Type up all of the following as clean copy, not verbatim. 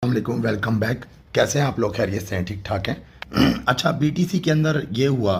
वालेकुम, welcome back. कैसे हैं आप लोग? खैरियत से हैं? ठीक ठाक हैं? अच्छा, बीटीसी के अंदर ये हुआ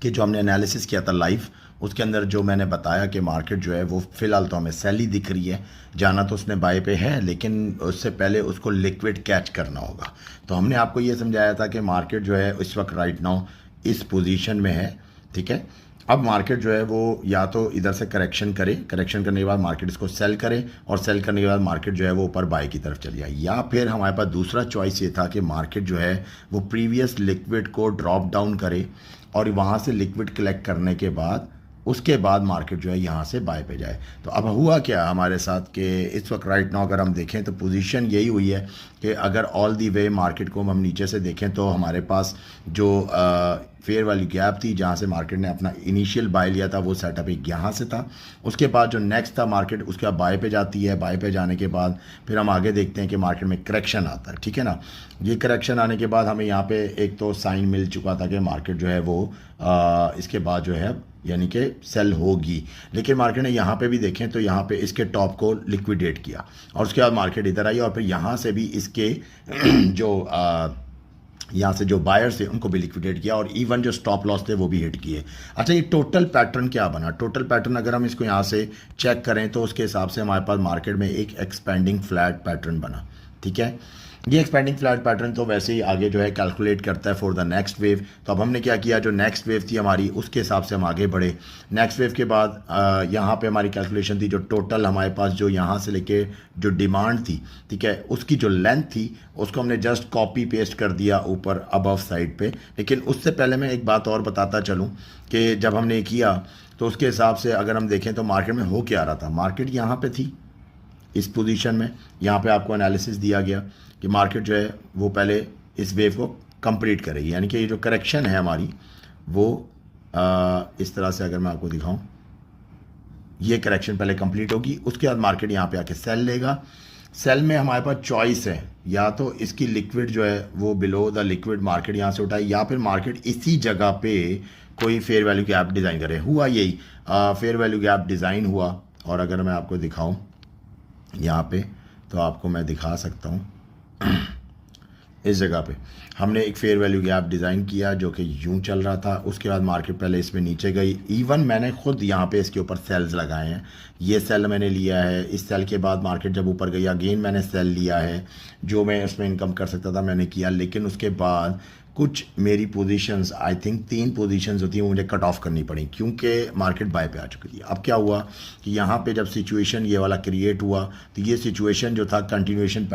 कि जो हमने एनालिसिस किया था लाइव, उसके अंदर जो मैंने बताया कि मार्केट जो है वो फ़िलहाल तो हमें सेल ही दिख रही है। जाना तो उसने बाय पे है, लेकिन उससे पहले उसको लिक्विड कैच करना होगा। तो हमने आपको ये समझाया था कि मार्केट जो है इस वक्त राइट नाउ इस पोजीशन में है, ठीक है। अब मार्केट जो है वो या तो इधर से करेक्शन करे, करेक्शन करने के बाद मार्केट इसको सेल करे, और सेल करने के बाद मार्केट जो है वो ऊपर बाय की तरफ चली जाए, या फिर हमारे पास दूसरा चॉइस ये था कि मार्केट जो है वो प्रीवियस लिक्विड को ड्रॉप डाउन करे और वहाँ से लिक्विड कलेक्ट करने के बाद उसके बाद मार्केट जो है यहाँ से बाय पे जाए। तो अब हुआ क्या हमारे साथ कि इस वक्त राइट नाउ अगर हम देखें तो पोजीशन यही हुई है कि अगर ऑल दी वे मार्केट को हम नीचे से देखें तो हमारे पास जो फेयर वाली गैप थी जहाँ से मार्केट ने अपना इनिशियल बाय लिया था वो सेटअप एक यहाँ से था। उसके बाद जो नेक्स्ट था मार्केट उसके बाद बाय पे जाती है, बाय पे जाने के बाद फिर हम आगे देखते हैं कि मार्केट में करेक्शन आता है, ठीक है ना। ये करेक्शन आने के बाद हमें यहाँ पे एक तो साइन मिल चुका था कि मार्केट जो है वो इसके बाद जो है यानी कि सेल होगी, लेकिन मार्केट ने यहाँ पे भी देखें तो यहाँ पे इसके टॉप को लिक्विडेट किया और उसके बाद मार्केट इधर आई और फिर यहाँ से भी इसके जो यहाँ से जो बायर्स थे उनको भी लिक्विडेट किया और इवन जो स्टॉप लॉस थे वो भी हिट किए। अच्छा, ये टोटल पैटर्न क्या बना? टोटल पैटर्न अगर हम इसको यहाँ से चेक करें तो उसके हिसाब से हमारे पास मार्केट में एक एक्सपेंडिंग फ्लैट पैटर्न बना, ठीक है। ये एक्सपेंडिंग फ्लैट पैटर्न तो वैसे ही आगे जो है कैलकुलेट करता है फॉर द नेक्स्ट वेव। तो अब हमने क्या किया, जो नेक्स्ट वेव थी हमारी उसके हिसाब से हम आगे बढ़े। नेक्स्ट वेव के बाद यहाँ पे हमारी कैलकुलेशन थी जो टोटल हमारे पास जो यहाँ से लेके जो डिमांड थी, ठीक है, उसकी जो लेंथ थी उसको हमने जस्ट कॉपी पेस्ट कर दिया ऊपर अबव साइड पे। लेकिन उससे पहले मैं एक बात और बताता चलूँ कि जब हमने किया तो उसके हिसाब से अगर हम देखें तो मार्केट में हो क्या रहा था। मार्केट यहाँ पे थी इस पोजीशन में, यहाँ पे आपको एनालिसिस दिया गया कि मार्केट जो है वो पहले इस वेव को कंप्लीट करेगी, यानी कि ये जो करेक्शन है हमारी वो इस तरह से अगर मैं आपको दिखाऊं, ये करेक्शन पहले कंप्लीट होगी, उसके बाद मार्केट यहाँ पे आके सेल लेगा। सेल में हमारे पास चॉइस है, या तो इसकी लिक्विड जो है वो बिलो द लिक्विड मार्केट यहाँ से उठाए, या फिर मार्केट इसी जगह पे कोई फेयर वैल्यू गैप डिज़ाइन करे। हुआ यही, फेयर वैल्यू गैप डिज़ाइन हुआ। और अगर मैं आपको दिखाऊं यहाँ पे तो आपको मैं दिखा सकता हूँ इस जगह पे हमने एक फेयर वैल्यू गैप डिज़ाइन किया जो कि यूं चल रहा था। उसके बाद मार्केट पहले इसमें नीचे गई, इवन मैंने खुद यहाँ पे इसके ऊपर सेल्स लगाए हैं। ये सेल मैंने लिया है, इस सेल के बाद मार्केट जब ऊपर गई अगेन मैंने सेल लिया है, जो मैं इसमें इनकम कर सकता था मैंने किया। लेकिन उसके बाद कुछ मेरी पोजीशंस, आई थिंक 3 पोजीशंस होती हैं, मुझे कट ऑफ करनी पड़ी क्योंकि मार्केट बाय पे आ चुकी थी। अब क्या हुआ कि यहाँ पे जब सिचुएशन ये वाला क्रिएट हुआ तो ये सिचुएशन जो था कंटिन्यूएशन